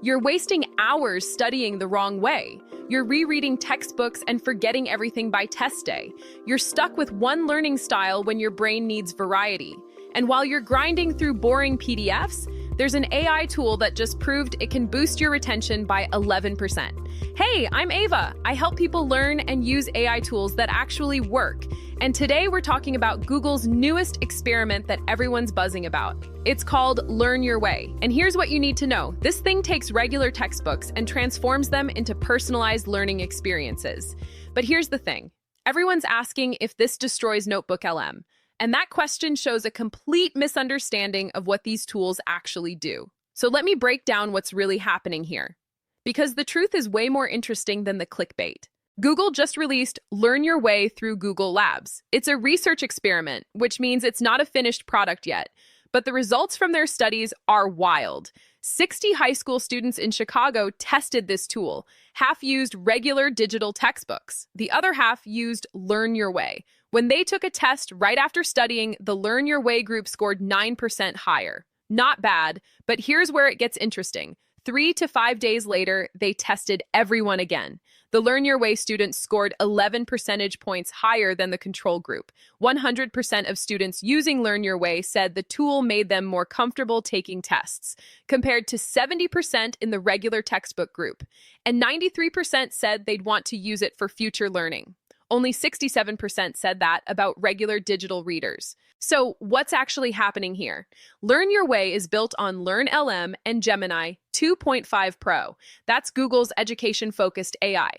You're wasting hours studying the wrong way. You're rereading textbooks and forgetting everything by test day. You're stuck with one learning style when your brain needs variety. And while you're grinding through boring PDFs, there's an AI tool that just proved it can boost your retention by 11%. Hey, I'm Ava. I help people learn and use AI tools that actually work. And today we're talking about Google's newest experiment that everyone's buzzing about. It's called Learn Your Way. And here's what you need to know. This thing takes regular textbooks and transforms them into personalized learning experiences. But here's the thing. Everyone's asking if this destroys NotebookLM. And that question shows a complete misunderstanding of what these tools actually do. So let me break down what's really happening here. Because the truth is way more interesting than the clickbait. Google just released Learn Your Way through Google Labs. It's a research experiment, which means it's not a finished product yet. But the results from their studies are wild. 60 high school students in Chicago tested this tool. Half used regular digital textbooks. The other half used Learn Your Way. When they took a test right after studying, the Learn Your Way group scored 9% higher. Not bad, but here's where it gets interesting. 3 to 5 days later, they tested everyone again. The Learn Your Way students scored 11 percentage points higher than the control group. 100% of students using Learn Your Way said the tool made them more comfortable taking tests, compared to 70% in the regular textbook group. And 93% said they'd want to use it for future learning. Only 67% said that about regular digital readers. So what's actually happening here? Learn Your Way is built on Learn LM and Gemini 2.5 Pro. That's Google's education-focused AI.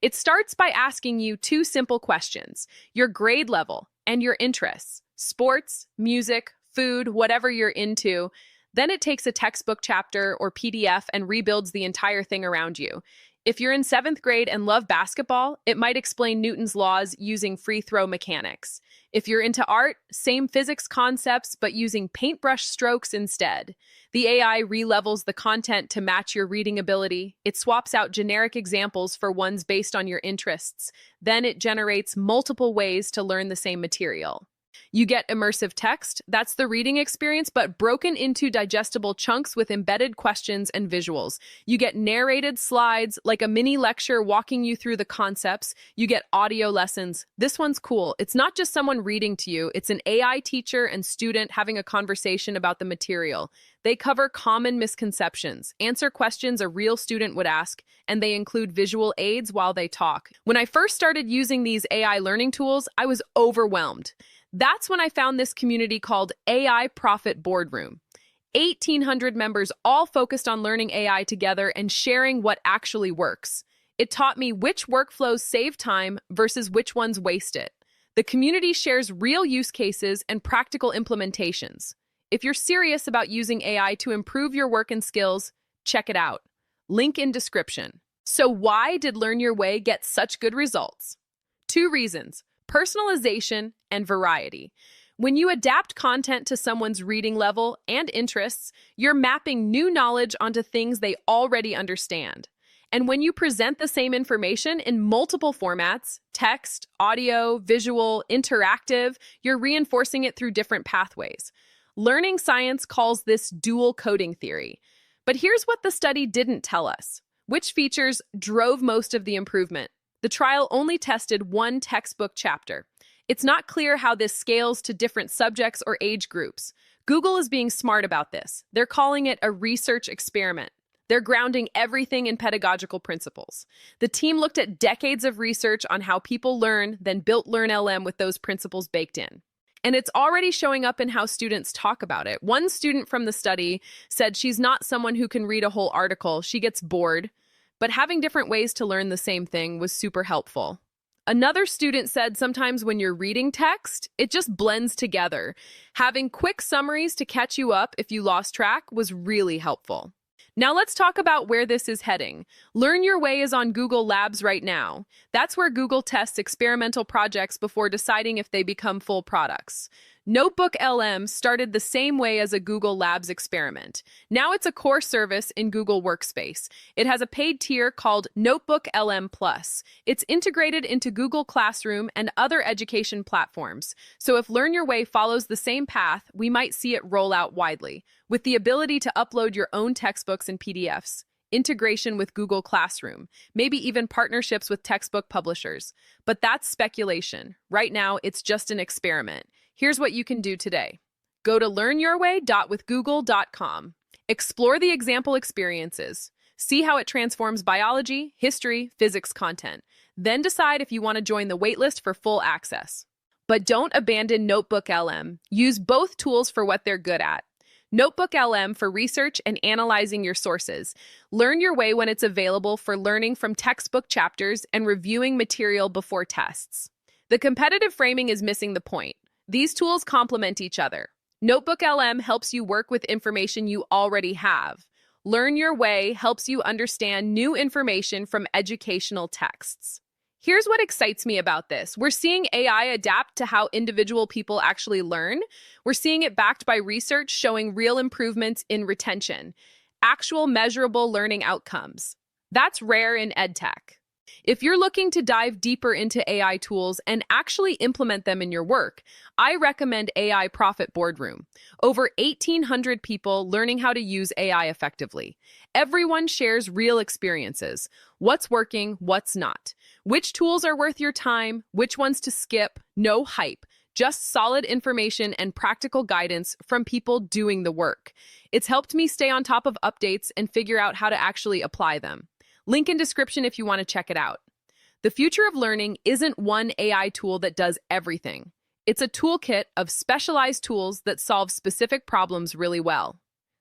It starts by asking you two simple questions: your grade level and your interests, sports, music, food, whatever you're into. Then it takes a textbook chapter or PDF and rebuilds the entire thing around you. If you're in 7th grade and love basketball, it might explain Newton's laws using free throw mechanics. If you're into art, same physics concepts, but using paintbrush strokes instead. The AI relevels the content to match your reading ability. It swaps out generic examples for ones based on your interests. Then it generates multiple ways to learn the same material. You get immersive text, that's the reading experience, but broken into digestible chunks with embedded questions and visuals. You get narrated slides, like a mini lecture walking you through the concepts. You get audio lessons. This one's cool. It's not just someone reading to you, it's an AI teacher and student having a conversation about the material. They cover common misconceptions, answer questions a real student would ask, and they include visual aids while they talk. When I first started using these AI learning tools, I was overwhelmed. That's when I found this community called AI Profit Boardroom. 1,800 members all focused on learning AI together and sharing what actually works. It taught me which workflows save time versus which ones waste it. The community shares real use cases and practical implementations. If you're serious about using AI to improve your work and skills, check it out. Link in description. So why did Learn Your Way get such good results? 2 reasons: personalization and variety. When you adapt content to someone's reading level and interests, you're mapping new knowledge onto things they already understand. And when you present the same information in multiple formats, text, audio, visual, interactive, you're reinforcing it through different pathways. Learning science calls this dual coding theory. But here's what the study didn't tell us. Which features drove most of the improvement? The trial only tested one textbook chapter. It's not clear how this scales to different subjects or age groups. Google is being smart about this. They're calling it a research experiment. They're grounding everything in pedagogical principles. The team looked at decades of research on how people learn, then built Learn LM with those principles baked in. And it's already showing up in how students talk about it. One student from the study said she's not someone who can read a whole article. She gets bored. But having different ways to learn the same thing was super helpful. Another student said sometimes when you're reading text, it just blends together. Having quick summaries to catch you up if you lost track was really helpful. Now let's talk about where this is heading. Learn Your Way is on Google Labs right now. That's where Google tests experimental projects before deciding if they become full products. NotebookLM started the same way as a Google Labs experiment. Now it's a core service in Google Workspace. It has a paid tier called NotebookLM Plus. It's integrated into Google Classroom and other education platforms. So if Learn Your Way follows the same path, we might see it roll out widely, with the ability to upload your own textbooks and PDFs. integration with Google Classroom, maybe even partnerships with textbook publishers. But that's speculation. Right now, it's just an experiment. Here's what you can do today. Go to learnyourway.withgoogle.com. Explore the example experiences. See how it transforms biology, history, physics content. Then decide if you want to join the waitlist for full access. But don't abandon NotebookLM. Use both tools for what they're good at. NotebookLM for research and analyzing your sources. Learn Your Way when it's available for learning from textbook chapters and reviewing material before tests. The competitive framing is missing the point. These tools complement each other. NotebookLM helps you work with information you already have. Learn Your Way helps you understand new information from educational texts. Here's what excites me about this. We're seeing AI adapt to how individual people actually learn. We're seeing it backed by research showing real improvements in retention, actual measurable learning outcomes. That's rare in EdTech. If you're looking to dive deeper into AI tools and actually implement them in your work, I recommend AI Profit Boardroom. Over 1,800 people learning how to use AI effectively. Everyone shares real experiences. What's working, what's not. Which tools are worth your time, which ones to skip, no hype. Just solid information and practical guidance from people doing the work. It's helped me stay on top of updates and figure out how to actually apply them. Link in description if you want to check it out. The future of learning isn't one AI tool that does everything. It's a toolkit of specialized tools that solve specific problems really well.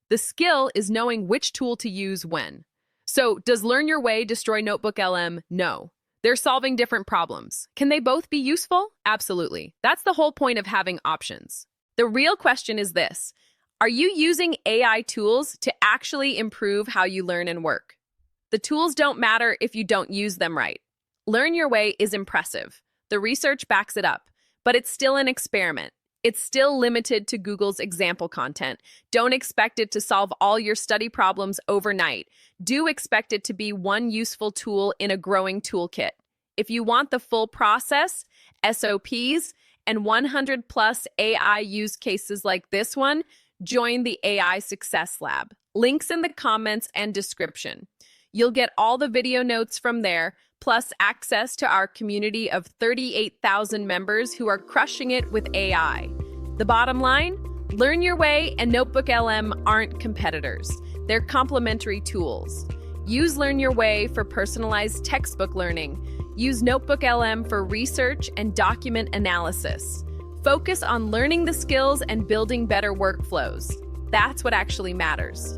The skill is knowing which tool to use when. So, does Learn Your Way destroy NotebookLM? No. They're solving different problems. Can they both be useful? Absolutely. That's the whole point of having options. The real question is this: are you using AI tools to actually improve how you learn and work? The tools don't matter if you don't use them right. Learn Your Way is impressive. The research backs it up, but it's still an experiment. It's still limited to Google's example content. Don't expect it to solve all your study problems overnight. Do expect it to be one useful tool in a growing toolkit. If you want the full process, SOPs, and 100 plus AI use cases like this one, join the AI Success Lab. Links in the comments and description. You'll get all the video notes from there, plus access to our community of 38,000 members who are crushing it with AI. The bottom line, Learn Your Way and NotebookLM aren't competitors. They're complementary tools. Use Learn Your Way for personalized textbook learning. Use NotebookLM for research and document analysis. Focus on learning the skills and building better workflows. That's what actually matters.